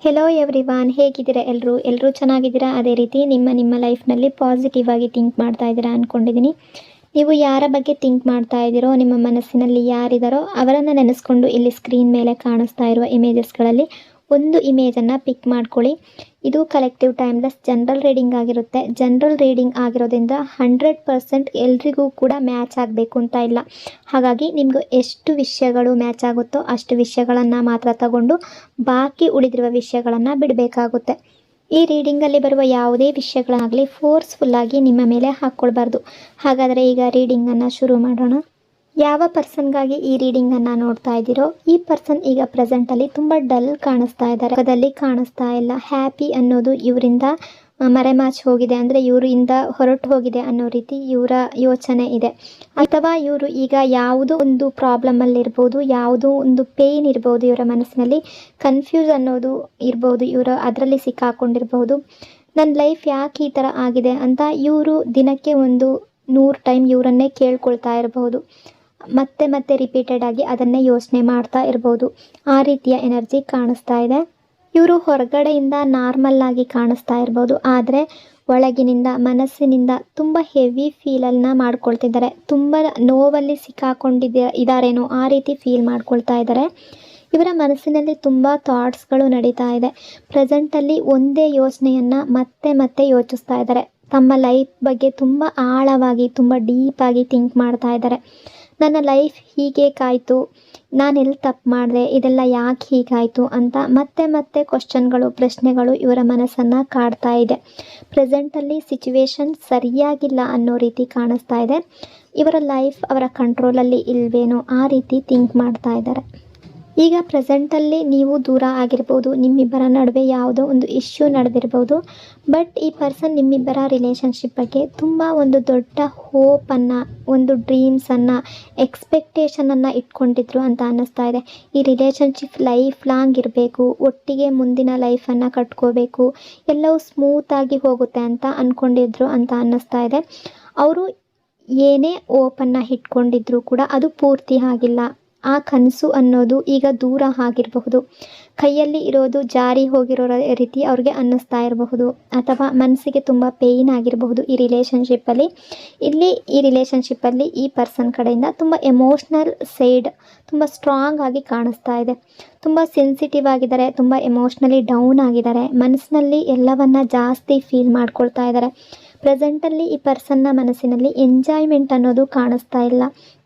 Hello everyone, ಹೇಗಿದ್ದೀರಾ? ಎಲ್ಲರೂ ಚೆನ್ನಾಗಿದ್ದೀರಾ? ಅದೇ ರೀತಿ ನಿಮ್ಮ ಲೈಫ್ನಲ್ಲಿ ಪಾಸಿಟಿವ್ ಆಗಿ ಥಿಂಕ್ ಮಾಡ್ತಾ ಇದ್ದೀರಾ ಅಂದ್ಕೊಂಡಿದ್ದೀನಿ. ನೀವು ಯಾರ ಬಗ್ಗೆ ಥಿಂಕ್ ಮಾಡ್ತಾ ಇದ್ದೀರೋ, ನಿಮ್ಮ ಮನಸ್ಸಿನಲ್ಲಿ ಯಾರಿದ್ದಾರೋ ಅವರನ್ನು ನೆನೆಸ್ಕೊಂಡು ಇಲ್ಲಿ ಸ್ಕ್ರೀನ್ ಮೇಲೆ ಕಾಣಿಸ್ತಾ ಇರುವ ಇಮೇಜಸ್ಗಳಲ್ಲಿ ಒಂದು ಇಮೇಜನ್ನು ಪಿಕ್ ಮಾಡ್ಕೊಳ್ಳಿ. ಇದು ಕಲೆಕ್ಟಿವ್ ಟೈಮ್ಲೆಸ್ ಜನರಲ್ ರೀಡಿಂಗ್ ಆಗಿರುತ್ತೆ. ಜನರಲ್ ರೀಡಿಂಗ್ ಆಗಿರೋದ್ರಿಂದ 100% ಎಲ್ರಿಗೂ ಕೂಡ ಮ್ಯಾಚ್ ಆಗಬೇಕು ಅಂತ ಇಲ್ಲ. ಹಾಗಾಗಿ ನಿಮಗೂ ಎಷ್ಟು ವಿಷಯಗಳು ಮ್ಯಾಚ್ ಆಗುತ್ತೋ ಅಷ್ಟು ವಿಷಯಗಳನ್ನು ಮಾತ್ರ ತಗೊಂಡು ಬಾಕಿ ಉಳಿದಿರುವ ವಿಷಯಗಳನ್ನು ಬಿಡಬೇಕಾಗುತ್ತೆ. ಈ ರೀಡಿಂಗಲ್ಲಿ ಬರುವ ಯಾವುದೇ ವಿಷಯಗಳಾಗಲಿ ಫೋರ್ಸ್ಫುಲ್ಲಾಗಿ ನಿಮ್ಮ ಮೇಲೆ ಹಾಕ್ಕೊಳ್ಬಾರ್ದು. ಹಾಗಾದರೆ ಈಗ ರೀಡಿಂಗನ್ನು ಶುರು ಮಾಡೋಣ. ಯಾವ ಪರ್ಸನ್ಗಾಗಿ ಈ ರೀಡಿಂಗನ್ನು ನೋಡ್ತಾ ಇದ್ದೀರೋ, ಈ ಪರ್ಸನ್ ಈಗ ಪ್ರೆಸೆಂಟಲ್ಲಿ ತುಂಬ ಡಲ್ ಕಾಣಿಸ್ತಾ ಇದ್ದಾರೆ, ಮುಖದಲ್ಲಿ ಕಾಣಿಸ್ತಾ ಇಲ್ಲ. ಹ್ಯಾಪಿ ಅನ್ನೋದು ಇವರಿಂದ ಮರೆಮಾಚಿ ಹೋಗಿದೆ, ಅಂದರೆ ಇವರಿಂದ ಹೊರಟು ಹೋಗಿದೆ ಅನ್ನೋ ರೀತಿ ಇವರ ಯೋಚನೆ ಇದೆ. ಅಥವಾ ಇವರು ಈಗ ಯಾವುದೋ ಒಂದು ಪ್ರಾಬ್ಲಮಲ್ಲಿ ಇರ್ಬೋದು, ಯಾವುದೋ ಒಂದು ಪೇಯ್ನ್ ಇರ್ಬೋದು, ಇವರ ಮನಸ್ಸಿನಲ್ಲಿ ಕನ್ಫ್ಯೂಸ್ ಅನ್ನೋದು ಇರ್ಬೋದು, ಇವರು ಅದರಲ್ಲಿ ಸಿಕ್ಕಾಕೊಂಡಿರ್ಬೋದು. ನನ್ನ ಲೈಫ್ ಯಾಕೆ ಈ ಥರ ಆಗಿದೆ ಅಂತ ಇವರು ದಿನಕ್ಕೆ ಒಂದು 100 ಟೈಮ್ ಇವರನ್ನೇ ಕೇಳ್ಕೊಳ್ತಾ ಇರಬಹುದು. ಮತ್ತೆ ರಿಪೀಟೆಡ್ ಆಗಿ ಅದನ್ನೇ ಯೋಚನೆ ಮಾಡ್ತಾ ಇರ್ಬೋದು. ಆ ರೀತಿಯ ಎನರ್ಜಿ ಕಾಣಿಸ್ತಾ ಇದೆ. ಇವರು ಹೊರಗಡೆಯಿಂದ ನಾರ್ಮಲ್ ಆಗಿ ಕಾಣಿಸ್ತಾ ಇರ್ಬೋದು, ಆದರೆ ಒಳಗಿನಿಂದ ಮನಸ್ಸಿನಿಂದ ತುಂಬ ಹೆವಿ ಫೀಲನ್ನು ಮಾಡ್ಕೊಳ್ತಿದ್ದಾರೆ. ತುಂಬ ನೋವಲ್ಲಿ ಇದ್ದಾರೇನೋ ಆ ರೀತಿ ಫೀಲ್ ಮಾಡ್ಕೊಳ್ತಾ ಇದ್ದಾರೆ. ಇವರ ಮನಸ್ಸಿನಲ್ಲಿ ತುಂಬ ಥಾಟ್ಸ್ಗಳು ನಡೀತಾ ಇದೆ. ಪ್ರೆಸೆಂಟಲ್ಲಿ ಒಂದೇ ಯೋಚನೆಯನ್ನು ಮತ್ತೆ ಯೋಚಿಸ್ತಾ ಇದ್ದಾರೆ. ತಮ್ಮ ಲೈಫ್ ಬಗ್ಗೆ ತುಂಬ ಆಳವಾಗಿ, ತುಂಬ ಡೀಪಾಗಿ ಥಿಂಕ್ ಮಾಡ್ತಾ ಇದ್ದಾರೆ. ನನ್ನ ಲೈಫ್ ಹೀಗೆ ಕಾಯ್ತು, ನಾನೆಲ್ಲಿ ತಪ್ಪು ಮಾಡಿದೆ, ಇದೆಲ್ಲ ಯಾಕೆ ಹೀಗಾಯಿತು ಅಂತ ಮತ್ತೆ ಕ್ವಶನ್ಗಳು, ಪ್ರಶ್ನೆಗಳು ಇವರ ಮನಸ್ಸನ್ನು ಕಾಡ್ತಾ ಇದೆ. ಪ್ರೆಸೆಂಟಲ್ಲಿ ಸಿಚುವೇಶನ್ ಸರಿಯಾಗಿಲ್ಲ ಅನ್ನೋ ರೀತಿ ಕಾಣಿಸ್ತಾ ಇದೆ. ಇವರ ಲೈಫ್ ಅವರ ಕಂಟ್ರೋಲಲ್ಲಿ ಇಲ್ವೇನೋ ಆ ರೀತಿ ಥಿಂಕ್ ಮಾಡ್ತಾ ಇದ್ದಾರೆ. ಈಗ ಪ್ರೆಸೆಂಟಲ್ಲಿ ನೀವು ದೂರ ಆಗಿರ್ಬೋದು, ನಿಮ್ಮಿಬ್ಬರ ನಡುವೆ ಯಾವುದೋ ಒಂದು ಇಶ್ಯೂ ನಡೆದಿರ್ಬೋದು. ಬಟ್ ಈ ಪರ್ಸನ್ ನಿಮ್ಮಿಬ್ಬರ ರಿಲೇಷನ್ಶಿಪ್ ಬಗ್ಗೆ ತುಂಬ ಒಂದು ದೊಡ್ಡ ಹೋಪನ್ನು, ಒಂದು ಡ್ರೀಮ್ಸನ್ನು, ಎಕ್ಸ್ಪೆಕ್ಟೇಷನನ್ನು ಇಟ್ಕೊಂಡಿದ್ರು ಅಂತ ಅನ್ನಿಸ್ತಾ ಇದೆ. ಈ ರಿಲೇಷನ್ಶಿಪ್ ಲೈಫ್ ಲಾಂಗ್ ಇರಬೇಕು, ಒಟ್ಟಿಗೆ ಮುಂದಿನ ಲೈಫನ್ನು ಕಟ್ಕೋಬೇಕು, ಎಲ್ಲವೂ ಸ್ಮೂತಾಗಿ ಹೋಗುತ್ತೆ ಅಂತ ಅಂದ್ಕೊಂಡಿದ್ರು ಅಂತ ಅನ್ನಿಸ್ತಾ ಇದೆ. ಅವರು ಏನೇ ಓಪನ್ನು ಇಟ್ಕೊಂಡಿದ್ರು ಕೂಡ ಅದು ಪೂರ್ತಿ ಆಗಿಲ್ಲ. ಆ ಕನಸು ಅನ್ನೋದು ಈಗ ದೂರ ಆಗಿರಬಹುದು. ಕೈಯಲ್ಲಿ ಇರೋದು ಜಾರಿ ಹೋಗಿರೋ ರೀತಿ ಅವ್ರಿಗೆ ಅನ್ನಿಸ್ತಾ ಇರಬಹುದು, ಅಥವಾ ಮನಸ್ಸಿಗೆ ತುಂಬ ಪೇಯ್ನ್ ಆಗಿರಬಹುದು ಈ ರಿಲೇಷನ್ಶಿಪ್ಪಲ್ಲಿ. ಈ ರಿಲೇಷನ್ಶಿಪ್ಪಲ್ಲಿ ಈ ಪರ್ಸನ್ ಕಡೆಯಿಂದ ತುಂಬ ಎಮೋಷ್ನಲ್ ಸೈಡ್ ತುಂಬ ಸ್ಟ್ರಾಂಗ್ ಆಗಿ ಕಾಣಿಸ್ತಾ ಇದೆ. ತುಂಬ ಸೆನ್ಸಿಟಿವ್ ಆಗಿದ್ದಾರೆ, ತುಂಬ ಎಮೋಷ್ನಲಿ ಡೌನ್ ಆಗಿದ್ದಾರೆ, ಮನಸ್ಸಿನಲ್ಲಿ ಎಲ್ಲವನ್ನ ಜಾಸ್ತಿ ಫೀಲ್ ಮಾಡ್ಕೊಳ್ತಾ ಇದ್ದಾರೆ. ಪ್ರೆಸೆಂಟಲ್ಲಿ ಈ ಪರ್ಸನ್ನ ಮನಸ್ಸಿನಲ್ಲಿ ಎಂಜಾಯ್ಮೆಂಟ್ ಅನ್ನೋದು ಕಾಣಿಸ್ತಾ ಇಲ್ಲ,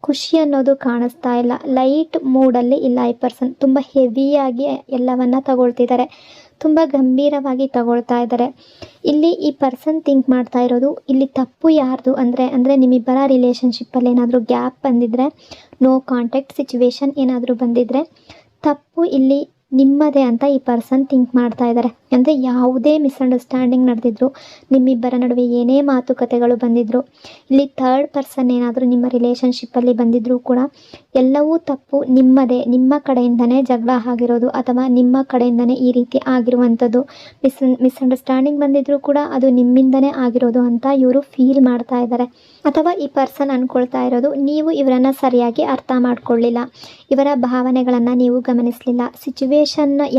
ಖುಷಿ ಅನ್ನೋದು ಕಾಣಿಸ್ತಾ ಇಲ್ಲ, ಲೈಟ್ ಮೂಡಲ್ಲಿ ಇಲ್ಲ. ಈ ಪರ್ಸನ್ ತುಂಬ ಹೆವಿಯಾಗಿ ಎಲ್ಲವನ್ನ ತಗೊಳ್ತಿದ್ದಾರೆ, ತುಂಬ ಗಂಭೀರವಾಗಿ ತಗೊಳ್ತಾ ಇದ್ದಾರೆ. ಇಲ್ಲಿ ಈ ಪರ್ಸನ್ ಥಿಂಕ್ ಮಾಡ್ತಾ ಇರೋದು, ಇಲ್ಲಿ ತಪ್ಪು ಯಾರ್ದು ಅಂದರೆ ನಿಮ್ಮಿಬ್ಬರ ರಿಲೇಷನ್ಶಿಪ್ಪಲ್ಲಿ ಏನಾದರೂ ಗ್ಯಾಪ್ ಬಂದಿದ್ದರೆ, ನೋ ಕಾಂಟ್ಯಾಕ್ಟ್ ಸಿಚುವೇಶನ್ ಏನಾದರೂ ಬಂದಿದ್ದರೆ ತಪ್ಪು ಇಲ್ಲಿ ನಿಮ್ಮದೇ ಅಂತ ಈ ಪರ್ಸನ್ ಥಿಂಕ್ ಮಾಡ್ತಾ ಇದ್ದಾರೆ. ಅಂದರೆ ಯಾವುದೇ ಮಿಸ್ಅಂಡರ್ಸ್ಟ್ಯಾಂಡಿಂಗ್ ನಡೆದಿದ್ರು, ನಿಮ್ಮಿಬ್ಬರ ನಡುವೆ ಏನೇ ಮಾತುಕತೆಗಳು ಬಂದಿದ್ರು, ಇಲ್ಲಿ ಥರ್ಡ್ ಪರ್ಸನ್ ಏನಾದರೂ ನಿಮ್ಮ ರಿಲೇಷನ್ಶಿಪ್ಪಲ್ಲಿ ಬಂದಿದ್ರೂ ಕೂಡ ಎಲ್ಲವೂ ತಪ್ಪು ನಿಮ್ಮದೇ. ನಿಮ್ಮ ಕಡೆಯಿಂದನೇ ಜಗಳ ಆಗಿರೋದು, ಅಥವಾ ನಿಮ್ಮ ಕಡೆಯಿಂದನೇ ಈ ರೀತಿ ಆಗಿರುವಂಥದ್ದು. ಮಿಸ್ಅಂಡರ್ಸ್ಟ್ಯಾಂಡಿಂಗ್ ಬಂದಿದ್ರೂ ಕೂಡ ಅದು ನಿಮ್ಮಿಂದನೇ ಆಗಿರೋದು ಅಂತ ಇವರು ಫೀಲ್ ಮಾಡ್ತಾ ಇದ್ದಾರೆ. ಅಥವಾ ಈ ಪರ್ಸನ್ ಅಂದ್ಕೊಳ್ತಾ ಇರೋದು, ನೀವು ಇವರನ್ನು ಸರಿಯಾಗಿ ಅರ್ಥ ಮಾಡ್ಕೊಳ್ಳಿಲ್ಲ, ಇವರ ಭಾವನೆಗಳನ್ನು ನೀವು ಗಮನಿಸಲಿಲ್ಲ, ಸಿಚುವೇಶನ್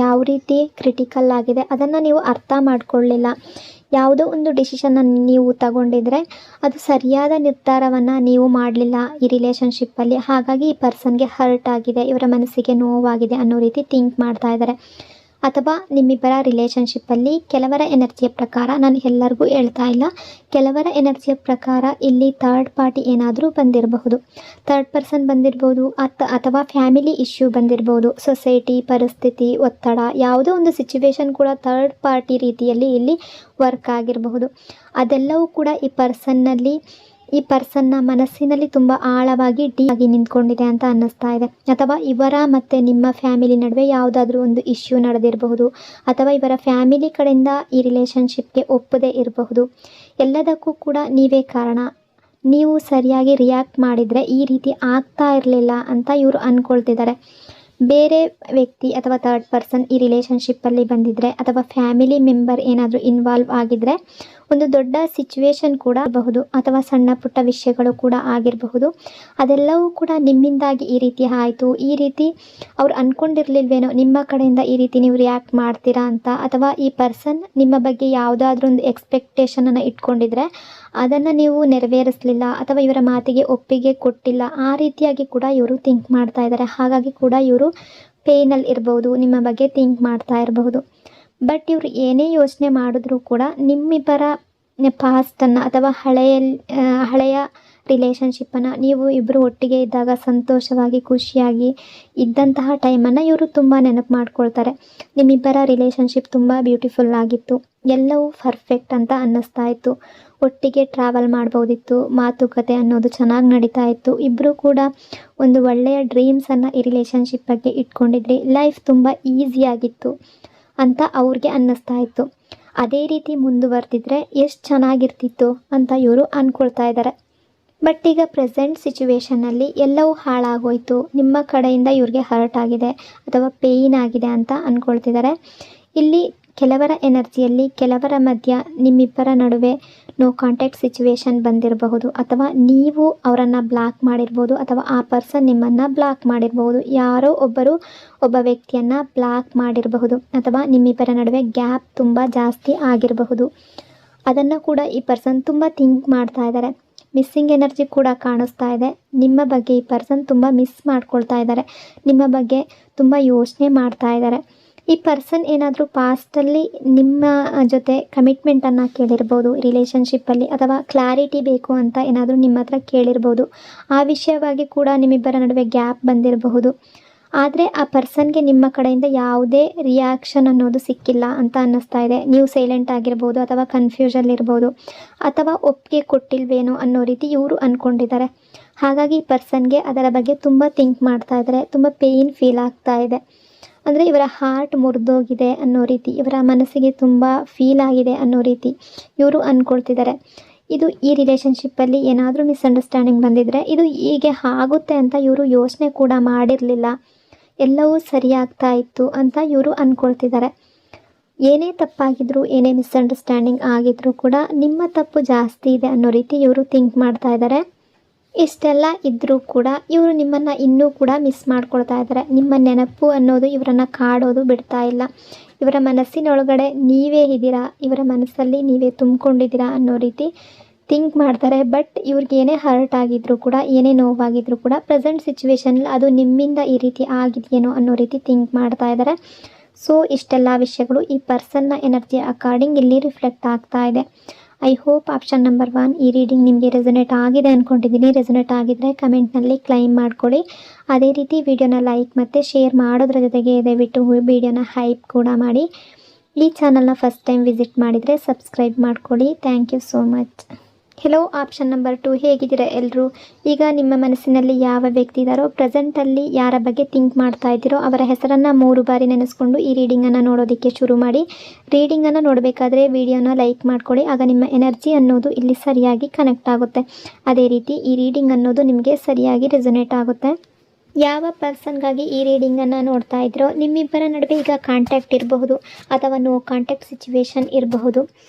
ಯಾವ ರೀತಿ ಕ್ರಿಟಿಕಲ್ ಆಗಿದೆ ಅದನ್ನು ನೀವು ಅರ್ಥ ಮಾಡ್ಕೊಳ್ಳಿಲ್ಲ. ಯಾವುದೋ ಒಂದು ಡಿಸಿಷನನ್ನು ನೀವು ತಗೊಂಡಿದ್ರೆ ಅದು ಸರಿಯಾದ ನಿರ್ಧಾರವನ್ನು ನೀವು ಮಾಡಲಿಲ್ಲ ಈ ರಿಲೇಷನ್ಶಿಪ್ಪಲ್ಲಿ. ಹಾಗಾಗಿ ಈ ಪರ್ಸನ್ಗೆ ಹರ್ಟ್ ಆಗಿದೆ, ಇವರ ಮನಸ್ಸಿಗೆ ನೋವಾಗಿದೆ ಅನ್ನೋ ರೀತಿ ಥಿಂಕ್ ಮಾಡ್ತಾ ಇದ್ದಾರೆ. ಅಥವಾ ನಿಮ್ಮಿಬ್ಬರ ರಿಲೇಷನ್ಶಿಪ್ಪಲ್ಲಿ ಕೆಲವರ ಎನರ್ಜಿಯ ಪ್ರಕಾರ, ನಾನು ಎಲ್ಲರಿಗೂ ಹೇಳ್ತಾ ಇಲ್ಲ, ಕೆಲವರ ಎನರ್ಜಿಯ ಪ್ರಕಾರ ಇಲ್ಲಿ ಥರ್ಡ್ ಪಾರ್ಟಿ ಏನಾದರೂ ಬಂದಿರಬಹುದು. ಥರ್ಡ್ ಪರ್ಸನ್ ಬಂದಿರ್ಬೋದು, ಅಥವಾ ಫ್ಯಾಮಿಲಿ ಇಶ್ಯೂ ಬಂದಿರ್ಬೋದು, ಸೊಸೈಟಿ, ಪರಿಸ್ಥಿತಿ, ಒತ್ತಡ, ಯಾವುದೋ ಒಂದು ಸಿಚುವೇಶನ್ ಕೂಡ ಥರ್ಡ್ ಪಾರ್ಟಿ ರೀತಿಯಲ್ಲಿ ಇಲ್ಲಿ ವರ್ಕ್ ಆಗಿರಬಹುದು. ಅದೆಲ್ಲವೂ ಕೂಡ ಈ ಪರ್ಸನ್ನ ಮನಸ್ಸಿನಲ್ಲಿ ತುಂಬ ಆಳವಾಗಿ ಆಗಿ ನಿಂತ್ಕೊಂಡಿದೆ ಅಂತ ಅನ್ನಿಸ್ತಾ ಇದೆ. ಅಥವಾ ಇವರ ಮತ್ತು ನಿಮ್ಮ ಫ್ಯಾಮಿಲಿ ನಡುವೆ ಯಾವುದಾದ್ರೂ ಒಂದು ಇಶ್ಯೂ ನಡೆದಿರಬಹುದು, ಅಥವಾ ಇವರ ಫ್ಯಾಮಿಲಿ ಕಡೆಯಿಂದ ಈ ರಿಲೇಷನ್ಶಿಪ್ಗೆ ಒಪ್ಪದೇ ಇರಬಹುದು. ಎಲ್ಲದಕ್ಕೂ ಕೂಡ ನೀವೇ ಕಾರಣ, ನೀವು ಸರಿಯಾಗಿ ರಿಯಾಕ್ಟ್ ಮಾಡಿದರೆ ಈ ರೀತಿ ಆಗ್ತಾ ಇರಲಿಲ್ಲ ಅಂತ ಇವರು ಅಂದ್ಕೊಳ್ತಿದ್ದಾರೆ. ಬೇರೆ ವ್ಯಕ್ತಿ ಅಥವಾ ಥರ್ಡ್ ಪರ್ಸನ್ ಈ ರಿಲೇಷನ್ಶಿಪ್ಪಲ್ಲಿ ಬಂದಿದ್ದರೆ, ಅಥವಾ ಫ್ಯಾಮಿಲಿ ಮೆಂಬರ್ ಏನಾದರೂ ಇನ್ವಾಲ್ವ್ ಆಗಿದ್ದರೆ ಒಂದು ದೊಡ್ಡ ಸಿಚುವೇಶನ್ ಕೂಡ ಇರಬಹುದು ಅಥವಾ ಸಣ್ಣ ಪುಟ್ಟ ವಿಷಯಗಳು ಕೂಡ ಆಗಿರಬಹುದು. ಅದೆಲ್ಲವೂ ಕೂಡ ನಿಮ್ಮಿಂದಾಗಿ ಈ ರೀತಿ ಆಯಿತು, ಈ ರೀತಿ ಅವ್ರು ಅಂದ್ಕೊಂಡಿರ್ಲಿಲ್ವೇನೋ ನಿಮ್ಮ ಕಡೆಯಿಂದ ಈ ರೀತಿ ನೀವು ರಿಯಾಕ್ಟ್ ಮಾಡ್ತೀರಾ ಅಂತ, ಅಥವಾ ಈ ಪರ್ಸನ್ ನಿಮ್ಮ ಬಗ್ಗೆ ಯಾವುದಾದ್ರೂ ಒಂದು ಎಕ್ಸ್ಪೆಕ್ಟೇಷನನ್ನು ಇಟ್ಕೊಂಡಿದ್ರೆ ಅದನ್ನು ನೀವು ನೆರವೇರಿಸಲಿಲ್ಲ ಅಥವಾ ಇವರ ಮಾತಿಗೆ ಒಪ್ಪಿಗೆ ಕೊಟ್ಟಿಲ್ಲ, ಆ ರೀತಿಯಾಗಿ ಕೂಡ ಇವರು ಥಿಂಕ್ ಮಾಡ್ತಾ ಇದ್ದಾರೆ. ಹಾಗಾಗಿ ಕೂಡ ಇವರು ಪೇಯ್ನಲ್ಲಿ ಇರ್ಬೋದು, ನಿಮ್ಮ ಬಗ್ಗೆ ಥಿಂಕ್ ಮಾಡ್ತಾ ಇರಬಹುದು. ಬಟ್ ಇವರು ಏನೇ ಯೋಚನೆ ಮಾಡಿದ್ರೂ ಕೂಡ ನಿಮ್ಮಿಬ್ಬರ ಪಾಸ್ಟನ್ನು ಅಥವಾ ಹಳೆಯ ರಿಲೇಷನ್ಶಿಪ್ಪನ್ನು, ನೀವು ಇಬ್ಬರು ಒಟ್ಟಿಗೆ ಇದ್ದಾಗ ಸಂತೋಷವಾಗಿ ಖುಷಿಯಾಗಿ ಇದ್ದಂತಹ ಟೈಮನ್ನು ಇವರು ತುಂಬ ನೆನಪು ಮಾಡ್ಕೊಳ್ತಾರೆ. ನಿಮ್ಮಿಬ್ಬರ ರಿಲೇಷನ್ಶಿಪ್ ತುಂಬ ಬ್ಯೂಟಿಫುಲ್ ಆಗಿತ್ತು, ಎಲ್ಲವೂ ಪರ್ಫೆಕ್ಟ್ ಅಂತ ಅನ್ನಿಸ್ತಾ ಇತ್ತು, ಒಟ್ಟಿಗೆ ಟ್ರಾವೆಲ್ ಮಾಡ್ಬೋದಿತ್ತು, ಮಾತುಕತೆ ಅನ್ನೋದು ಚೆನ್ನಾಗಿ ನಡೀತಾ ಇತ್ತು, ಇಬ್ಬರು ಕೂಡ ಒಂದು ಒಳ್ಳೆಯ ಡ್ರೀಮ್ಸನ್ನು ಈ ರಿಲೇಷನ್ಶಿಪ್ ಬಗ್ಗೆ ಇಟ್ಕೊಂಡಿದ್ರಿ, ಲೈಫ್ ತುಂಬ ಈಸಿಯಾಗಿತ್ತು ಅಂತ ಅವ್ರಿಗೆ ಅನ್ನಿಸ್ತಾ ಇತ್ತು. ಅದೇ ರೀತಿ ಮುಂದುವರೆದಿದ್ರೆ ಎಷ್ಟು ಚೆನ್ನಾಗಿರ್ತಿತ್ತು ಅಂತ ಇವರು ಅಂದ್ಕೊಳ್ತಾ ಇದ್ದಾರೆ. ಬಟ್ ಈಗ ಪ್ರೆಸೆಂಟ್ ಸಿಚುವೇಷನ್ನಲ್ಲಿ ಎಲ್ಲವೂ ಹಾಳಾಗೋಯ್ತು, ನಿಮ್ಮ ಕಡೆಯಿಂದ ಇವ್ರಿಗೆ ಹರ್ಟ್ ಆಗಿದೆ ಅಥವಾ ಪೇಯ್ನ್ ಆಗಿದೆ ಅಂತ ಅಂದ್ಕೊಳ್ತಿದ್ದಾರೆ. ಇಲ್ಲಿ ಕೆಲವರ ಎನರ್ಜಿಯಲ್ಲಿ ಕೆಲವರ ಮಧ್ಯ ನಿಮ್ಮಿಬ್ಬರ ನಡುವೆ ನೋ ಕಾಂಟ್ಯಾಕ್ಟ್ ಸಿಚುವೇಶನ್ ಬಂದಿರಬಹುದು, ಅಥವಾ ನೀವು ಅವರನ್ನು ಬ್ಲಾಕ್ ಮಾಡಿರ್ಬೋದು, ಅಥವಾ ಆ ಪರ್ಸನ್ ನಿಮ್ಮನ್ನು ಬ್ಲಾಕ್ ಮಾಡಿರ್ಬೋದು, ಯಾರೋ ಒಬ್ಬ ವ್ಯಕ್ತಿಯನ್ನು ಬ್ಲಾಕ್ ಮಾಡಿರಬಹುದು, ಅಥವಾ ನಿಮ್ಮಿಬ್ಬರ ನಡುವೆ ಗ್ಯಾಪ್ ತುಂಬ ಜಾಸ್ತಿ ಆಗಿರಬಹುದು. ಅದನ್ನು ಕೂಡ ಈ ಪರ್ಸನ್ ತುಂಬ ಥಿಂಕ್ ಮಾಡ್ತಾ ಇದ್ದಾರೆ. ಮಿಸ್ಸಿಂಗ್ ಎನರ್ಜಿ ಕೂಡ ಕಾಣಿಸ್ತಾ ಇದೆ. ನಿಮ್ಮ ಬಗ್ಗೆ ಈ ಪರ್ಸನ್ ತುಂಬ ಮಿಸ್ ಮಾಡ್ಕೊಳ್ತಾ ಇದ್ದಾರೆ, ನಿಮ್ಮ ಬಗ್ಗೆ ತುಂಬ ಯೋಚನೆ ಮಾಡ್ತಾ ಇದ್ದಾರೆ. ಈ ಪರ್ಸನ್ ಏನಾದರೂ ಪಾಸ್ಟಲ್ಲಿ ನಿಮ್ಮ ಜೊತೆ ಕಮಿಟ್ಮೆಂಟನ್ನು ಕೇಳಿರ್ಬೋದು ರಿಲೇಷನ್ಶಿಪ್ಪಲ್ಲಿ, ಅಥವಾ ಕ್ಲಾರಿಟಿ ಬೇಕು ಅಂತ ಏನಾದರೂ ನಿಮ್ಮ ಹತ್ರ ಕೇಳಿರ್ಬೋದು. ಆ ವಿಷಯವಾಗಿ ಕೂಡ ನಿಮ್ಮಿಬ್ಬರ ನಡುವೆ ಗ್ಯಾಪ್ ಬಂದಿರಬಹುದು. ಆದರೆ ಆ ಪರ್ಸನ್ಗೆ ನಿಮ್ಮ ಕಡೆಯಿಂದ ಯಾವುದೇ ರಿಯಾಕ್ಷನ್ ಅನ್ನೋದು ಸಿಕ್ಕಿಲ್ಲ ಅಂತ ಅನ್ನಿಸ್ತಾ ಇದೆ. ನೀವು ಸೈಲೆಂಟ್ ಆಗಿರ್ಬೋದು, ಅಥವಾ ಕನ್ಫ್ಯೂಷನ್ಲಿರ್ಬೋದು, ಅಥವಾ ಒಪ್ಪಿಗೆ ಕೊಟ್ಟಿಲ್ವೇನೋ ಅನ್ನೋ ರೀತಿ ಇವರು ಅಂದ್ಕೊಂಡಿದ್ದಾರೆ. ಹಾಗಾಗಿ ಈ ಪರ್ಸನ್ಗೆ ಅದರ ಬಗ್ಗೆ ತುಂಬ ಥಿಂಕ್ ಮಾಡ್ತಾ ಇದ್ದಾರೆ, ತುಂಬ ಪೇಯ್ನ್ ಫೀಲ್ ಆಗ್ತಾ ಇದೆ. ಅಂದರೆ ಇವರ ಹಾರ್ಟ್ ಮುರಿದೋಗಿದೆ ಅನ್ನೋ ರೀತಿ, ಇವರ ಮನಸ್ಸಿಗೆ ತುಂಬ ಫೀಲ್ ಆಗಿದೆ ಅನ್ನೋ ರೀತಿ ಇವರು ಅಂದ್ಕೊಳ್ತಿದ್ದಾರೆ. ಇದು ಈ ರಿಲೇಷನ್ಶಿಪ್ಪಲ್ಲಿ ಏನಾದರೂ ಮಿಸ್ಅಂಡರ್ಸ್ಟ್ಯಾಂಡಿಂಗ್ ಬಂದಿದ್ದರೆ ಇದು ಹೀಗೆ ಆಗುತ್ತೆ ಅಂತ ಇವರು ಯೋಚನೆ ಕೂಡ ಮಾಡಿರಲಿಲ್ಲ, ಎಲ್ಲವೂ ಸರಿಯಾಗ್ತಾ ಇತ್ತು ಅಂತ ಇವರು ಅಂದ್ಕೊಳ್ತಿದ್ದಾರೆ. ಏನೇ ತಪ್ಪಾಗಿದ್ರೂ, ಏನೇ ಮಿಸ್ಅಂಡರ್ಸ್ಟ್ಯಾಂಡಿಂಗ್ ಆಗಿದ್ರೂ ಕೂಡ ನಿಮ್ಮ ತಪ್ಪು ಜಾಸ್ತಿ ಇದೆ ಅನ್ನೋ ರೀತಿ ಇವರು ಥಿಂಕ್ ಮಾಡ್ತಾ ಇದ್ದಾರೆ. ಇಷ್ಟೆಲ್ಲ ಇದ್ದರೂ ಕೂಡ ಇವರು ನಿಮ್ಮನ್ನು ಇನ್ನೂ ಕೂಡ ಮಿಸ್ ಮಾಡ್ಕೊಳ್ತಾ ಇದ್ದಾರೆ. ನಿಮ್ಮ ನೆನಪು ಅನ್ನೋದು ಇವರನ್ನು ಕಾಡೋದು ಬಿಡ್ತಾ ಇಲ್ಲ. ಇವರ ಮನಸ್ಸಿನೊಳಗಡೆ ನೀವೇ ಇದ್ದೀರಾ, ಇವರ ಮನಸ್ಸಲ್ಲಿ ನೀವೇ ತುಂಬಿಕೊಂಡಿದ್ದೀರಾ ಅನ್ನೋ ರೀತಿ ಥಿಂಕ್ ಮಾಡ್ತಾರೆ. ಬಟ್ ಇವ್ರಿಗೆ ಏನೇ ಹರ್ಟ್ ಆಗಿದ್ರೂ ಕೂಡ, ಏನೇ ನೋವಾಗಿದ್ರೂ ಕೂಡ ಪ್ರೆಸೆಂಟ್ ಸಿಚುವೇಶನಲ್ಲಿ ಅದು ನಿಮ್ಮಿಂದ ಈ ರೀತಿ ಆಗಿದೆಯೇನೋ ಅನ್ನೋ ರೀತಿ ಥಿಂಕ್ ಮಾಡ್ತಾ ಇದ್ದಾರೆ. ಸೊ ಇಷ್ಟೆಲ್ಲ ವಿಷಯಗಳು ಈ ಪರ್ಸನ್ನ ಎನರ್ಜಿ ಅಕಾರ್ಡಿಂಗ್ ಇಲ್ಲಿ ರಿಫ್ಲೆಕ್ಟ್ ಆಗ್ತಾ ಇದೆ. ಐ ಹೋಪ್ ಆಪ್ಷನ್ ನಂಬರ್ 1 ಈ ರೀಡಿಂಗ್ ನಿಮಗೆ ರೆಸೊನೇಟ್ ಆಗಿದೆ ಅಂದ್ಕೊಂಡಿದ್ದೀನಿ. ರೆಸೊನೇಟ್ ಆಗಿದ್ದರೆ ಕಮೆಂಟ್ನಲ್ಲಿ ಕ್ಲೈಮ್ ಮಾಡ್ಕೊಳ್ಳಿ. ಅದೇ ರೀತಿ ವಿಡಿಯೋನ ಲೈಕ್ ಮತ್ತು ಶೇರ್ ಮಾಡೋದ್ರ ಜೊತೆಗೆ ದಯವಿಟ್ಟು ವಿಡಿಯೋನ ಹೈಪ್ ಕೂಡ ಮಾಡಿ. ಈ ಚಾನಲ್ನ ಫಸ್ಟ್ ಟೈಮ್ ವಿಸಿಟ್ ಮಾಡಿದರೆ ಸಬ್ಸ್ಕ್ರೈಬ್ ಮಾಡ್ಕೊಳ್ಳಿ. Thank you so much. Hello option number 2 ಹೇಗಿದ್ದೀರಾ ಎಲ್ಲರೂ? ಈಗ ನಿಮ್ಮ ಮನಸ್ಸಿನಲ್ಲಿ ಯಾವ ವ್ಯಕ್ತಿ ಇದ್ದಾರೋ, ಪ್ರೆಸೆಂಟಲ್ಲಿ ಯಾರ ಬಗ್ಗೆ ಥಿಂಕ್ ಮಾಡ್ತಾ ಇದ್ದೀರೋ ಅವರ ಹೆಸರನ್ನು 3 ಬಾರಿ ನೆನೆಸ್ಕೊಂಡು ಈ ರೀಡಿಂಗನ್ನು ನೋಡೋದಕ್ಕೆ ಶುರು ಮಾಡಿ. ರೀಡಿಂಗನ್ನು ನೋಡಬೇಕಾದ್ರೆ ವಿಡಿಯೋನ ಲೈಕ್ ಮಾಡ್ಕೊಳ್ಳಿ, ಆಗ ನಿಮ್ಮ ಎನರ್ಜಿ ಅನ್ನೋದು ಇಲ್ಲಿ ಸರಿಯಾಗಿ ಕನೆಕ್ಟ್ ಆಗುತ್ತೆ. ಅದೇ ರೀತಿ ಈ ರೀಡಿಂಗ್ ಅನ್ನೋದು ನಿಮಗೆ ಸರಿಯಾಗಿ ರೆಸೊನೇಟ್ ಆಗುತ್ತೆ. ಯಾವ ಪರ್ಸನ್ಗಾಗಿ ಈ ರೀಡಿಂಗನ್ನು ನೋಡ್ತಾ ಇದ್ರೋ ನಿಮ್ಮಿಬ್ಬರ ನಡುವೆ ಈಗ ಕಾಂಟ್ಯಾಕ್ಟ್ ಇರಬಹುದು, ಅಥವಾ ನೋ ಕಾಂಟ್ಯಾಕ್ಟ್ ಸಿಚುವೇಶನ್ ಇರಬಹುದು,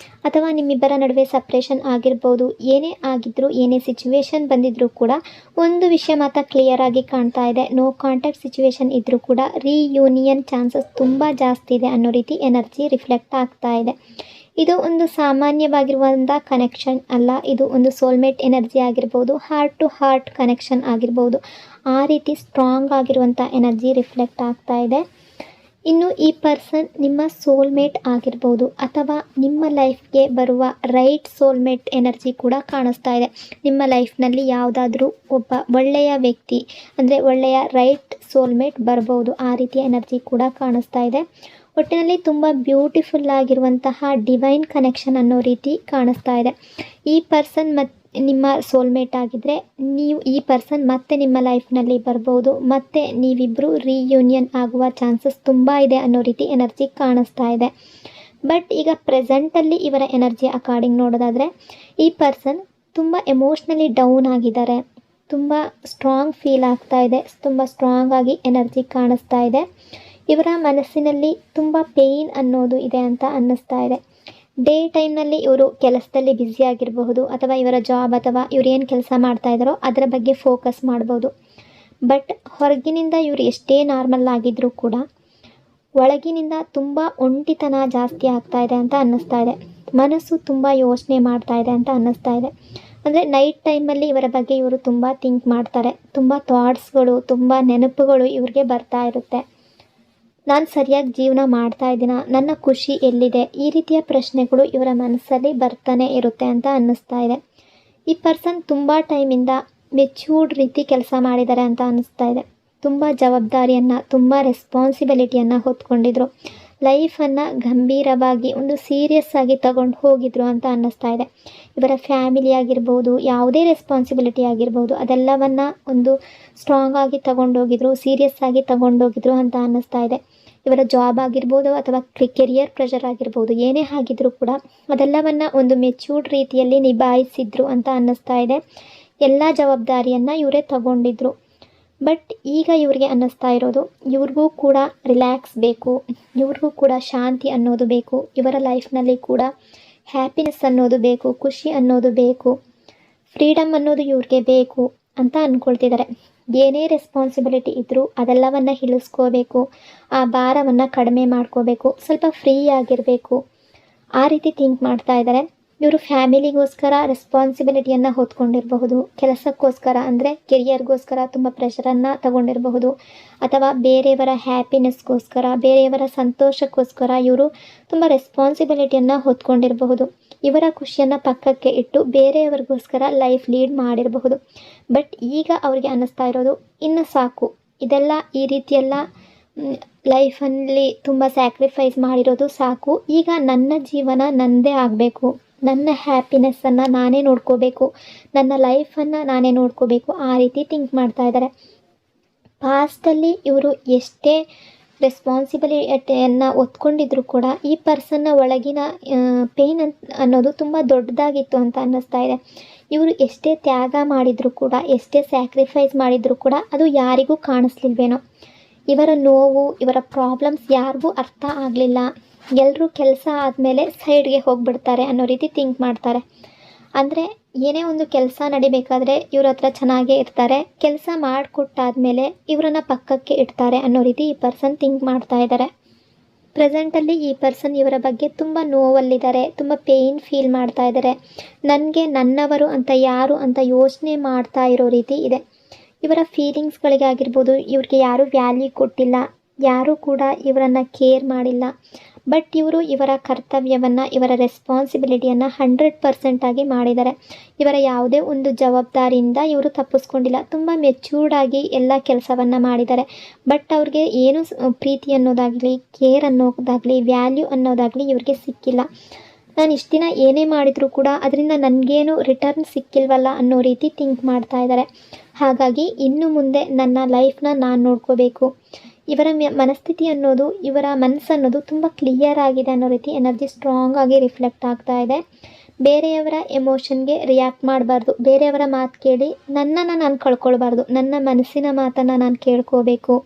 ಅಥವಾ ನಿಮ್ಮಿಬ್ಬರ ನಡುವೆ ಸಪ್ರೇಷನ್ ಆಗಿರ್ಬೋದು. ಏನೇ ಆಗಿದ್ರೂ, ಏನೇ ಸಿಚುವೇಶನ್ ಬಂದಿದ್ರೂ ಕೂಡ ಒಂದು ವಿಷಯ ಮಾತ್ರ ಕ್ಲಿಯರ್ ಆಗಿ ಕಾಣ್ತಾ ಇದೆ, ನೋ ಕಾಂಟ್ಯಾಕ್ಟ್ ಸಿಚುವೇಶನ್ ಇದ್ದರೂ ಕೂಡ ರೀಯೂನಿಯನ್ ಚಾನ್ಸಸ್ ತುಂಬ ಜಾಸ್ತಿ ಇದೆ ಅನ್ನೋ ರೀತಿ ಎನರ್ಜಿ ರಿಫ್ಲೆಕ್ಟ್ ಆಗ್ತಾ ಇದೆ. ಇದು ಒಂದು ಸಾಮಾನ್ಯವಾಗಿರುವಂಥ ಕನೆಕ್ಷನ್ ಅಲ್ಲ, ಇದು ಒಂದು ಸೋಲ್ಮೇಟ್ ಎನರ್ಜಿ ಆಗಿರ್ಬೋದು, ಹಾರ್ಟ್ ಟು ಹಾರ್ಟ್ ಕನೆಕ್ಷನ್ ಆಗಿರ್ಬೋದು. ಆ ರೀತಿ ಸ್ಟ್ರಾಂಗ್ ಆಗಿರುವಂಥ ಎನರ್ಜಿ ರಿಫ್ಲೆಕ್ಟ್ ಆಗ್ತಾ ಇದೆ. ಇನ್ನು ಈ ಪರ್ಸನ್ ನಿಮ್ಮ ಸೋಲ್ಮೇಟ್ ಆಗಿರ್ಬೋದು, ಅಥವಾ ನಿಮ್ಮ ಲೈಫ್ಗೆ ಬರುವ ರೈಟ್ ಸೋಲ್ಮೇಟ್ ಎನರ್ಜಿ ಕೂಡ ಕಾಣಿಸ್ತಾ ಇದೆ. ನಿಮ್ಮ ಲೈಫ್ನಲ್ಲಿ ಯಾವುದಾದ್ರೂ ಒಬ್ಬ ಒಳ್ಳೆಯ ವ್ಯಕ್ತಿ, ಅಂದರೆ ಒಳ್ಳೆಯ ರೈಟ್ ಸೋಲ್ಮೇಟ್ ಬರ್ಬೋದು, ಆ ರೀತಿಯ ಎನರ್ಜಿ ಕೂಡ ಕಾಣಿಸ್ತಾ ಇದೆ. ಒಟ್ಟಿನಲ್ಲಿ ತುಂಬ ಬ್ಯೂಟಿಫುಲ್ ಆಗಿರುವಂತಹ ಡಿವೈನ್ ಕನೆಕ್ಷನ್ ಅನ್ನೋ ರೀತಿ ಕಾಣಿಸ್ತಾ ಇದೆ. ಈ ಪರ್ಸನ್ ನಿಮ್ಮ ಸೋಲ್ಮೇಟ್ ಆಗಿದ್ದರೆ ಈ ಪರ್ಸನ್ ಮತ್ತೆ ನಿಮ್ಮ ಲೈಫ್ನಲ್ಲಿ ಬರ್ಬೋದು, ಮತ್ತು ನೀವಿಬ್ಬರು ರೀಯೂನಿಯನ್ ಆಗುವ ಚಾನ್ಸಸ್ ತುಂಬ ಇದೆ ಅನ್ನೋ ರೀತಿ ಎನರ್ಜಿ ಕಾಣಿಸ್ತಾ ಇದೆ. ಬಟ್ ಈಗ ಪ್ರೆಸೆಂಟಲ್ಲಿ ಇವರ ಎನರ್ಜಿ ಅಕಾರ್ಡಿಂಗ್ ನೋಡೋದಾದರೆ ಈ ಪರ್ಸನ್ ತುಂಬ ಎಮೋಷ್ನಲಿ ಡೌನ್ ಆಗಿದ್ದಾರೆ, ತುಂಬ ಸ್ಟ್ರಾಂಗ್ ಫೀಲ್ ಆಗ್ತಾ ಇದೆ, ತುಂಬ ಸ್ಟ್ರಾಂಗ್ ಆಗಿ ಎನರ್ಜಿ ಕಾಣಿಸ್ತಾ ಇದೆ. ಇವರ ಮನಸ್ಸಿನಲ್ಲಿ ತುಂಬ ಪೇಯ್ನ್ ಅನ್ನೋದು ಇದೆ ಅಂತ ಅನ್ನಿಸ್ತಾ ಇದೆ. ಡೇ ಟೈಮ್ನಲ್ಲಿ ಇವರು ಕೆಲಸದಲ್ಲಿ ಬ್ಯುಸಿ ಆಗಿರಬಹುದು, ಅಥವಾ ಇವರ ಜಾಬ್ ಅಥವಾ ಇವ್ರು ಏನು ಕೆಲಸ ಮಾಡ್ತಾ ಇದ್ದಾರೋ ಅದರ ಬಗ್ಗೆ ಫೋಕಸ್ ಮಾಡ್ಬೋದು. ಬಟ್ ಹೊರಗಿನಿಂದ ಇವರು ಎಷ್ಟೇ ನಾರ್ಮಲ್ ಆಗಿದ್ದರೂ ಕೂಡ ಒಳಗಿನಿಂದ ತುಂಬ ಒಂಟಿತನ ಜಾಸ್ತಿ ಆಗ್ತಾ ಇದೆ ಅಂತ ಅನ್ನಿಸ್ತಾ ಇದೆ. ಮನಸ್ಸು ತುಂಬ ಯೋಚನೆ ಮಾಡ್ತಾ ಇದೆ ಅಂತ ಅನ್ನಿಸ್ತಾ ಇದೆ. ಅಂದರೆ ನೈಟ್ ಟೈಮಲ್ಲಿ ಇವರ ಬಗ್ಗೆ ಇವರು ತುಂಬ ಥಿಂಕ್ ಮಾಡ್ತಾರೆ. ತುಂಬ ಥಾಟ್ಸ್ಗಳು, ತುಂಬ ನೆನಪುಗಳು ಇವ್ರಿಗೆ ಬರ್ತಾ ಇರುತ್ತೆ. ನಾನು ಸರಿಯಾಗಿ ಜೀವನ ಮಾಡ್ತಾ ಇದ್ದೀನ, ನನ್ನ ಖುಷಿ ಎಲ್ಲಿದೆ, ಈ ರೀತಿಯ ಪ್ರಶ್ನೆಗಳು ಇವರ ಮನಸ್ಸಲ್ಲಿ ಬರ್ತಾನೆ ಇರುತ್ತೆ ಅಂತ ಅನ್ನಿಸ್ತಾ ಇದೆ. ಈ ಪರ್ಸನ್ ತುಂಬ ಟೈಮಿಂದ ಮೆಚ್ಯೂರ್ಡ್ ರೀತಿ ಕೆಲಸ ಮಾಡಿದ್ದಾರೆ ಅಂತ ಅನ್ನಿಸ್ತಾ ಇದೆ. ತುಂಬ ಜವಾಬ್ದಾರಿಯನ್ನು, ತುಂಬ ರೆಸ್ಪಾನ್ಸಿಬಿಲಿಟಿಯನ್ನು ಹೊತ್ಕೊಂಡಿದ್ರು. ಲೈಫನ್ನು ಗಂಭೀರವಾಗಿ ಒಂದು ಸೀರಿಯಸ್ ಆಗಿ ತಗೊಂಡು ಹೋಗಿದ್ರು ಅಂತ ಅನ್ನಿಸ್ತಾ ಇದೆ. ಇವರ ಫ್ಯಾಮಿಲಿ ಆಗಿರ್ಬೋದು, ಯಾವುದೇ ರೆಸ್ಪಾನ್ಸಿಬಿಲಿಟಿ ಆಗಿರ್ಬೋದು, ಅದೆಲ್ಲವನ್ನು ಒಂದು ಸ್ಟ್ರಾಂಗ್ ಆಗಿ ತಗೊಂಡೋಗಿದ್ರು, ಸೀರಿಯಸ್ ಆಗಿ ತಗೊಂಡೋಗಿದ್ರು ಅಂತ ಅನ್ನಿಸ್ತಾ ಇದೆ. ಇವರ ಜಾಬ್ ಆಗಿರ್ಬೋದು ಅಥವಾ ಕೆರಿಯರ್ ಪ್ರೆಷರ್ ಆಗಿರ್ಬೋದು, ಏನೇ ಆಗಿದ್ರೂ ಕೂಡ ಅದೆಲ್ಲವನ್ನು ಒಂದು ಮೆಚ್ಯೂರ್ಡ್ ರೀತಿಯಲ್ಲಿ ನಿಭಾಯಿಸಿದ್ರು ಅಂತ ಅನ್ನಿಸ್ತಾ ಇದೆ. ಎಲ್ಲ ಜವಾಬ್ದಾರಿಯನ್ನು ಇವರೇ ತಗೊಂಡಿದ್ರು. ಬಟ್ ಈಗ ಇವ್ರಿಗೆ ಅನ್ನಿಸ್ತಾ ಇರೋದು, ಇವ್ರಿಗೂ ಕೂಡ ರಿಲ್ಯಾಕ್ಸ್ ಬೇಕು, ಇವ್ರಿಗೂ ಕೂಡ ಶಾಂತಿ ಅನ್ನೋದು ಬೇಕು, ಇವರ ಲೈಫ್ನಲ್ಲಿ ಕೂಡ ಹ್ಯಾಪಿನೆಸ್ ಅನ್ನೋದು ಬೇಕು, ಖುಷಿ ಅನ್ನೋದು ಬೇಕು, ಫ್ರೀಡಮ್ ಅನ್ನೋದು ಇವ್ರಿಗೆ ಬೇಕು ಅಂತ ಅಂದ್ಕೊಳ್ತಿದ್ದಾರೆ. ಏನೇ ರೆಸ್ಪಾನ್ಸಿಬಿಲಿಟಿ ಇದ್ದರೂ ಅದೆಲ್ಲವನ್ನು ಇಳಿಸ್ಕೋಬೇಕು, ಆ ಭಾರವನ್ನು ಕಡಿಮೆ ಮಾಡ್ಕೋಬೇಕು, ಸ್ವಲ್ಪ ಫ್ರೀ ಆಗಿರಬೇಕು, ಆ ರೀತಿ ಥಿಂಕ್ ಮಾಡ್ತಾ ಇದ್ದಾರೆ. ಇವರು ಫ್ಯಾಮಿಲಿಗೋಸ್ಕರ ರೆಸ್ಪಾನ್ಸಿಬಿಲಿಟಿಯನ್ನು ಹೊತ್ಕೊಂಡಿರಬಹುದು, ಕೆಲಸಕ್ಕೋಸ್ಕರ ಅಂದರೆ ಕೆರಿಯರ್ಗೋಸ್ಕರ ತುಂಬ ಪ್ರೆಷರನ್ನು ತಗೊಂಡಿರಬಹುದು, ಅಥವಾ ಬೇರೆಯವರ ಹ್ಯಾಪಿನೆಸ್ಗೋಸ್ಕರ, ಬೇರೆಯವರ ಸಂತೋಷಕ್ಕೋಸ್ಕರ ಇವರು ತುಂಬ ರೆಸ್ಪಾನ್ಸಿಬಿಲಿಟಿಯನ್ನು ಹೊತ್ಕೊಂಡಿರಬಹುದು. ಇವರ ಖುಷಿಯನ್ನು ಪಕ್ಕಕ್ಕೆ ಇಟ್ಟು ಬೇರೆಯವರಿಗೋಸ್ಕರ ಲೈಫ್ ಲೀಡ್ ಮಾಡಿರಬಹುದು. ಬಟ್ ಈಗ ಅವ್ರಿಗೆ ಅನ್ನಿಸ್ತಾ ಇರೋದು, ಇನ್ನು ಸಾಕು, ಇದೆಲ್ಲ ಈ ರೀತಿಯೆಲ್ಲ ಲೈಫಲ್ಲಿ ತುಂಬ ಸ್ಯಾಕ್ರಿಫೈಸ್ ಮಾಡಿರೋದು ಸಾಕು, ಈಗ ನನ್ನ ಜೀವನ ನನ್ನದೇ ಆಗಬೇಕು, ನನ್ನ ಹ್ಯಾಪಿನೆಸ್ಸನ್ನು ನಾನೇ ನೋಡ್ಕೋಬೇಕು, ನನ್ನ ಲೈಫನ್ನು ನಾನೇ ನೋಡ್ಕೋಬೇಕು, ಆ ರೀತಿ ಥಿಂಕ್ ಮಾಡ್ತಾ ಇದ್ದಾರೆ. ಪಾಸ್ಟಲ್ಲಿ ಇವರು ಎಷ್ಟೇ ರೆಸ್ಪಾನ್ಸಿಬಿಲಿಟಿಯನ್ನು ಒತ್ಕೊಂಡಿದ್ರು ಕೂಡ ಈ ಪರ್ಸನ್ನ ಒಳಗಿನ ಪೇಯ್ನ್ ಅನ್ನೋದು ತುಂಬ ದೊಡ್ಡದಾಗಿತ್ತು ಅಂತ ಅನ್ನಿಸ್ತಾ ಇದೆ. ಇವರು ಎಷ್ಟೇ ತ್ಯಾಗ ಮಾಡಿದರೂ ಕೂಡ, ಎಷ್ಟೇ ಸ್ಯಾಕ್ರಿಫೈಸ್ ಮಾಡಿದರೂ ಕೂಡ ಅದು ಯಾರಿಗೂ ಕಾಣಿಸ್ಲಿಲ್ವೇನೋ. ಇವರ ನೋವು, ಇವರ ಪ್ರಾಬ್ಲಮ್ಸ್ ಯಾರಿಗೂ ಅರ್ಥ ಆಗಲಿಲ್ಲ. ಎಲ್ಲರೂ ಕೆಲಸ ಆದಮೇಲೆ ಸೈಡ್ಗೆ ಹೋಗಿಬಿಡ್ತಾರೆ ಅನ್ನೋ ರೀತಿ ಥಿಂಕ್ ಮಾಡ್ತಾರೆ. ಅಂದರೆ ಏನೇ ಒಂದು ಕೆಲಸ ನಡಿಬೇಕಾದ್ರೆ ಇವ್ರ ಹತ್ರ ಚೆನ್ನಾಗೇ ಇರ್ತಾರೆ, ಕೆಲಸ ಮಾಡಿಕೊಟ್ಟಾದಮೇಲೆ ಇವರನ್ನು ಪಕ್ಕಕ್ಕೆ ಇಡ್ತಾರೆ ಅನ್ನೋ ರೀತಿ ಈ ಪರ್ಸನ್ ಥಿಂಕ್ ಮಾಡ್ತಾ ಇದ್ದಾರೆ. ಪ್ರೆಸೆಂಟಲ್ಲಿ ಈ ಪರ್ಸನ್ ಇವರ ಬಗ್ಗೆ ತುಂಬ ನೋವಲ್ಲಿದ್ದಾರೆ, ತುಂಬ ಪೇಯ್ನ್ ಫೀಲ್ ಮಾಡ್ತಾ ಇದ್ದಾರೆ. ನನಗೆ ನನ್ನವರು ಅಂತ ಯಾರು ಅಂತ ಯೋಚನೆ ಮಾಡ್ತಾ ಇರೋ ರೀತಿ ಇದೆ. ಇವರ ಫೀಲಿಂಗ್ಸ್ಗಳಿಗಾಗಿರ್ಬೋದು, ಇವ್ರಿಗೆ ಯಾರೂ ವ್ಯಾಲ್ಯೂ ಕೊಟ್ಟಿಲ್ಲ, ಯಾರೂ ಕೂಡ ಇವರನ್ನು ಕೇರ್ ಮಾಡಿಲ್ಲ. ಬಟ್ ಇವರು ಇವರ ಕರ್ತವ್ಯವನ್ನು, ಇವರ ರೆಸ್ಪಾನ್ಸಿಬಿಲಿಟಿಯನ್ನು 100% ಆಗಿ ಮಾಡಿದ್ದಾರೆ. ಇವರ ಯಾವುದೇ ಒಂದು ಜವಾಬ್ದಾರಿಯಿಂದ ಇವರು ತಪ್ಪಿಸ್ಕೊಂಡಿಲ್ಲ, ತುಂಬ ಮೆಚ್ಯೂರ್ಡಾಗಿ ಎಲ್ಲ ಕೆಲಸವನ್ನು ಮಾಡಿದ್ದಾರೆ. ಬಟ್ ಅವ್ರಿಗೆ ಏನು ಪ್ರೀತಿ ಅನ್ನೋದಾಗಲಿ, ಕೇರ್ ಅನ್ನೋದಾಗಲಿ, ವ್ಯಾಲ್ಯೂ ಅನ್ನೋದಾಗಲಿ ಇವ್ರಿಗೆ ಸಿಕ್ಕಿಲ್ಲ. ನಾನು ಇಷ್ಟು ದಿನ ಏನೇ ಮಾಡಿದರೂ ಕೂಡ ಅದರಿಂದ ನನಗೇನು ರಿಟರ್ನ್ ಸಿಕ್ಕಿಲ್ವಲ್ಲ ಅನ್ನೋ ರೀತಿ ಥಿಂಕ್ ಮಾಡ್ತಾ ಇದ್ದಾರೆ. ಹಾಗಾಗಿ ಇನ್ನು ಮುಂದೆ ನನ್ನ ಲೈಫ್ನ ನಾನು ನೋಡ್ಕೋಬೇಕು. ಇವರ ಮನಸ್ಥಿತಿ ಅನ್ನೋದು, ಇವರ ಮನಸ್ಸನ್ನೋದು ತುಂಬ ಕ್ಲಿಯರ್ ಆಗಿದೆ ಅನ್ನೋ ರೀತಿ ಎನರ್ಜಿ ಸ್ಟ್ರಾಂಗ್ ಆಗಿ ರಿಫ್ಲೆಕ್ಟ್ ಆಗ್ತಾ ಇದೆ. ಬೇರೆಯವರ ಎಮೋಷನ್ಗೆ ರಿಯಾಕ್ಟ್ ಮಾಡಬಾರ್ದು, ಬೇರೆಯವರ ಮಾತು ಕೇಳಿ ನನ್ನನ್ನು ನಾನು ಕಳ್ಕೊಳ್ಬಾರ್ದು, ನನ್ನ ಮನಸ್ಸಿನ ಮಾತನ್ನು ನಾನು ಕೇಳ್ಕೋಬೇಕು,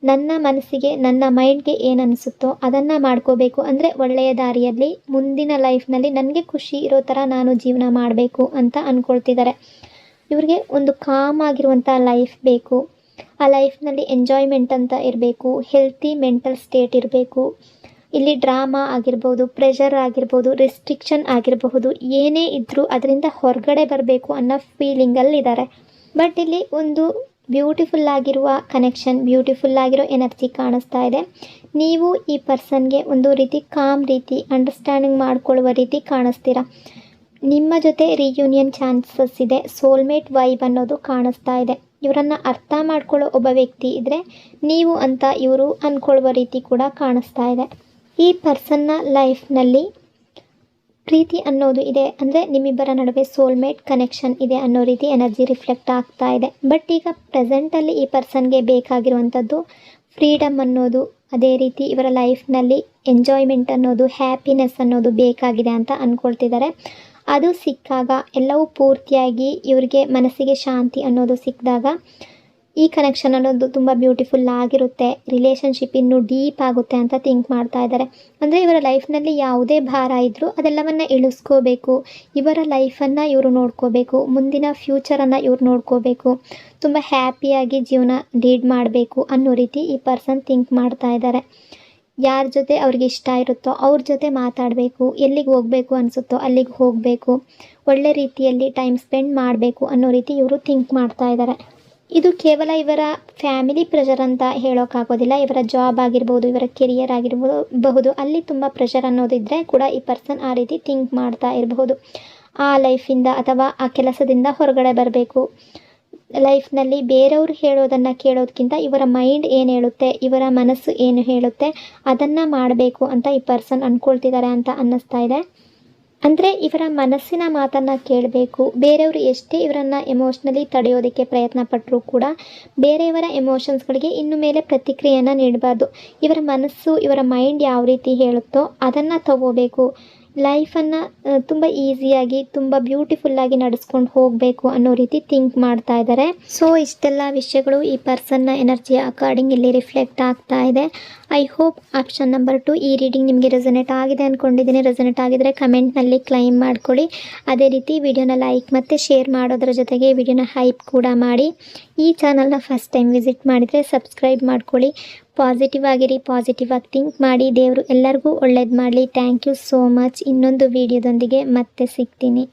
ನನ್ನ ಮನಸ್ಸಿಗೆ, ನನ್ನ ಮೈಂಡ್ಗೆ ಏನು ಅನಿಸುತ್ತೋ ಅದನ್ನು ಮಾಡ್ಕೋಬೇಕು. ಅಂದರೆ ಒಳ್ಳೆಯ ದಾರಿಯಲ್ಲಿ ಮುಂದಿನ ಲೈಫ್ನಲ್ಲಿ ನನಗೆ ಖುಷಿ ಇರೋ ಥರ ನಾನು ಜೀವನ ಮಾಡಬೇಕು ಅಂತ ಅಂದ್ಕೊಳ್ತಿದ್ದಾರೆ. ಇವ್ರಿಗೆ ಒಂದು ಕಾಮ್ ಆಗಿರುವಂಥ ಲೈಫ್ ಬೇಕು, ಆ ಲೈಫ್ನಲ್ಲಿ ಎಂಜಾಯ್ಮೆಂಟ್ ಅಂತ ಇರಬೇಕು, ಹೆಲ್ತಿ ಮೆಂಟಲ್ ಸ್ಟೇಟ್ ಇರಬೇಕು. ಇಲ್ಲಿ ಡ್ರಾಮಾ ಆಗಿರ್ಬೋದು, ಪ್ರೆಷರ್ ಆಗಿರ್ಬೋದು, ರೆಸ್ಟ್ರಿಕ್ಷನ್ ಆಗಿರಬಹುದು, ಏನೇ ಇದ್ದರೂ ಅದರಿಂದ ಹೊರಗಡೆ ಬರಬೇಕು ಅನ್ನೋ ಫೀಲಿಂಗಲ್ಲಿದ್ದಾರೆ. ಬಟ್ ಇಲ್ಲಿ ಒಂದು ಬ್ಯೂಟಿಫುಲ್ ಆಗಿರುವ ಕನೆಕ್ಷನ್, ಬ್ಯೂಟಿಫುಲ್ ಆಗಿರೋ ಎನರ್ಜಿ ಕಾಣಿಸ್ತಾ ಇದೆ. ನೀವು ಈ ಪರ್ಸನ್ಗೆ ಒಂದು ರೀತಿ ಕಾಮ್ ರೀತಿ ಅಂಡರ್ಸ್ಟ್ಯಾಂಡಿಂಗ್ ಮಾಡ್ಕೊಳ್ಳುವ ರೀತಿ ಕಾಣಿಸ್ತೀರಾ. ನಿಮ್ಮ ಜೊತೆ ರಿಯೂನಿಯನ್ ಚಾನ್ಸಸ್ ಇದೆ, ಸೋಲ್ಮೇಟ್ ವೈಬ್ ಅನ್ನೋದು ಕಾಣಿಸ್ತಾ ಇದೆ. ಇವರನ್ನು ಅರ್ಥ ಮಾಡ್ಕೊಳ್ಳೋ ಒಬ್ಬ ವ್ಯಕ್ತಿ ಇದ್ದರೆ ನೀವು ಅಂತ ಇವರು ಅಂದ್ಕೊಳ್ಳುವ ರೀತಿ ಕೂಡ ಕಾಣಿಸ್ತಾ ಇದೆ. ಈ ಪರ್ಸನ್ನ ಲೈಫ್ನಲ್ಲಿ ಪ್ರೀತಿ ಅನ್ನೋದು ಇದೆ, ಅಂದರೆ ನಿಮ್ಮಿಬ್ಬರ ನಡುವೆ ಸೋಲ್ಮೇಟ್ ಕನೆಕ್ಷನ್ ಇದೆ ಅನ್ನೋ ರೀತಿ ಎನರ್ಜಿ ರಿಫ್ಲೆಕ್ಟ್ ಆಗ್ತಾ ಇದೆ. ಬಟ್ ಈಗ ಪ್ರೆಸೆಂಟಲ್ಲಿ ಈ ಪರ್ಸನ್ಗೆ ಬೇಕಾಗಿರುವಂಥದ್ದು ಫ್ರೀಡಮ್ ಅನ್ನೋದು, ಅದೇ ರೀತಿ ಇವರ ಲೈಫ್ನಲ್ಲಿ ಎಂಜಾಯ್ಮೆಂಟ್ ಅನ್ನೋದು, ಹ್ಯಾಪಿನೆಸ್ ಅನ್ನೋದು ಬೇಕಾಗಿದೆ ಅಂತ ಅಂದ್ಕೊಳ್ತಿದ್ದಾರೆ. ಅದು ಸಿಕ್ಕಾಗ, ಎಲ್ಲವೂ ಪೂರ್ತಿಯಾಗಿ ಇವ್ರಿಗೆ ಮನಸ್ಸಿಗೆ ಶಾಂತಿ ಅನ್ನೋದು ಸಿಕ್ಕಿದಾಗ ಈ ಕನೆಕ್ಷನ್ ಅನ್ನೋದು ತುಂಬ ಬ್ಯೂಟಿಫುಲ್ ಆಗಿರುತ್ತೆ, ರಿಲೇಷನ್ಶಿಪ್ ಇನ್ನೂ ಡೀಪ್ ಆಗುತ್ತೆ ಅಂತ ಥಿಂಕ್ ಮಾಡ್ತಾ ಇದ್ದಾರೆ. ಅಂದರೆ ಇವರ ಲೈಫ್ನಲ್ಲಿ ಯಾವುದೇ ಭಾರ ಇದ್ದರೂ ಅದೆಲ್ಲವನ್ನು ಇಳಿಸ್ಕೋಬೇಕು, ಇವರ ಲೈಫನ್ನು ಇವರು ನೋಡ್ಕೋಬೇಕು, ಮುಂದಿನ ಫ್ಯೂಚರನ್ನು ಇವ್ರು ನೋಡ್ಕೋಬೇಕು, ತುಂಬ ಹ್ಯಾಪಿಯಾಗಿ ಜೀವನ ಲೀಡ್ ಮಾಡಬೇಕು ಅನ್ನೋ ರೀತಿ ಈ ಪರ್ಸನ್ ಥಿಂಕ್ ಮಾಡ್ತಾ ಇದ್ದಾರೆ. ಯಾರ ಜೊತೆ ಅವ್ರಿಗೆ ಇಷ್ಟ ಇರುತ್ತೋ ಅವ್ರ ಜೊತೆ ಮಾತಾಡಬೇಕು, ಎಲ್ಲಿಗೆ ಹೋಗಬೇಕು ಅನಿಸುತ್ತೋ ಅಲ್ಲಿಗೆ ಹೋಗಬೇಕು, ಒಳ್ಳೆ ರೀತಿಯಲ್ಲಿ ಟೈಮ್ ಸ್ಪೆಂಡ್ ಮಾಡಬೇಕು ಅನ್ನೋ ರೀತಿ ಇವರು ಥಿಂಕ್ ಮಾಡ್ತಾ ಇದ್ದಾರೆ. ಇದು ಕೇವಲ ಇವರ ಫ್ಯಾಮಿಲಿ ಪ್ರೆಷರ್ ಅಂತ ಹೇಳೋಕ್ಕಾಗೋದಿಲ್ಲ. ಇವರ ಜಾಬ್ ಆಗಿರ್ಬೋದು, ಇವರ ಕೆರಿಯರ್ ಆಗಿರಬಹುದು, ಅಲ್ಲಿ ತುಂಬ ಪ್ರೆಷರ್ ಅನ್ನೋದಿದ್ದರೆ ಕೂಡ ಈ ಪರ್ಸನ್ ಆ ರೀತಿ ಥಿಂಕ್ ಮಾಡ್ತಾ ಇರಬಹುದು. ಆ ಲೈಫಿಂದ ಅಥವಾ ಆ ಕೆಲಸದಿಂದ ಹೊರಗಡೆ ಬರಬೇಕು. ಲೈಫ್ನಲ್ಲಿ ಬೇರೆಯವರು ಹೇಳೋದನ್ನು ಕೇಳೋದಕ್ಕಿಂತ ಇವರ ಮೈಂಡ್ ಏನು ಹೇಳುತ್ತೆ, ಇವರ ಮನಸ್ಸು ಏನು ಹೇಳುತ್ತೆ ಅದನ್ನು ಮಾಡಬೇಕು ಅಂತ ಈ ಪರ್ಸನ್ ಅಂದ್ಕೊಳ್ತಿದ್ದಾರೆ ಅಂತ ಅನ್ನಿಸ್ತಾ ಇದೆ. ಅಂದರೆ ಇವರ ಮನಸ್ಸಿನ ಮಾತನ್ನು ಕೇಳಬೇಕು. ಬೇರೆಯವರು ಎಷ್ಟೇ ಇವರನ್ನು ಎಮೋಷ್ನಲಿ ತಡೆಯೋದಕ್ಕೆ ಪ್ರಯತ್ನ ಪಟ್ಟರೂ ಕೂಡ ಬೇರೆಯವರ ಎಮೋಷನ್ಸ್ಗಳಿಗೆ ಇನ್ನು ಮೇಲೆ ಪ್ರತಿಕ್ರಿಯೆಯನ್ನು ನೀಡಬಾರ್ದು. ಇವರ ಮನಸ್ಸು, ಇವರ ಮೈಂಡ್ ಯಾವ ರೀತಿ ಹೇಳುತ್ತೋ ಅದನ್ನು ತಗೋಬೇಕು. ಲೈಫನ್ನು ತುಂಬ ಈಸಿಯಾಗಿ, ತುಂಬ ಬ್ಯೂಟಿಫುಲ್ಲಾಗಿ ನಡೆಸ್ಕೊಂಡು ಹೋಗಬೇಕು ಅನ್ನೋ ರೀತಿ ಥಿಂಕ್ ಮಾಡ್ತಾ ಇದ್ದಾರೆ. ಸೊ ಇಷ್ಟೆಲ್ಲ ವಿಷಯಗಳು ಈ ಪರ್ಸನ್ನ ಎನರ್ಜಿಯ ಅಕಾರ್ಡಿಂಗ್ ಇಲ್ಲಿ ರಿಫ್ಲೆಕ್ಟ್ ಆಗ್ತಾ ಇದೆ. ಐ ಹೋಪ್ ಆಪ್ಷನ್ ನಂಬರ್ 2 ಈ ರೀಡಿಂಗ್ ನಿಮಗೆ ರೆಸೊನೇಟ್ ಆಗಿದೆ ಅಂದ್ಕೊಂಡಿದ್ದೀನಿ. ರೆಸೊನೇಟ್ ಆಗಿದರೆ ಕಮೆಂಟ್ನಲ್ಲಿ ಕ್ಲೈಮ್ ಮಾಡ್ಕೊಳ್ಳಿ. ಅದೇ ರೀತಿ ವಿಡಿಯೋನ ಲೈಕ್ ಮತ್ತು ಶೇರ್ ಮಾಡೋದ್ರ ಜೊತೆಗೆ ವಿಡಿಯೋನ ಹೈಪ್ ಕೂಡ ಮಾಡಿ. ಈ ಚಾನಲ್ನ ಫಸ್ಟ್ ಟೈಮ್ ವಿಸಿಟ್ ಮಾಡಿದರೆ ಸಬ್ಸ್ಕ್ರೈಬ್ ಮಾಡ್ಕೊಳ್ಳಿ. ಪಾಸಿಟಿವ್ ಆಗಿರಿ, ಪಾಸಿಟಿವ್ ಆಗಿ ಥಿಂಕ್ ಮಾಡಿ. ದೇವರು ಎಲ್ಲರಿಗೂ ಒಳ್ಳೇದು ಮಾಡಲಿ. Thank you so much. ಇನ್ನೊಂದು ವಿಡಿಯೋದೊಂದಿಗೆ ಮತ್ತೆ ಸಿಗ್ತೀನಿ.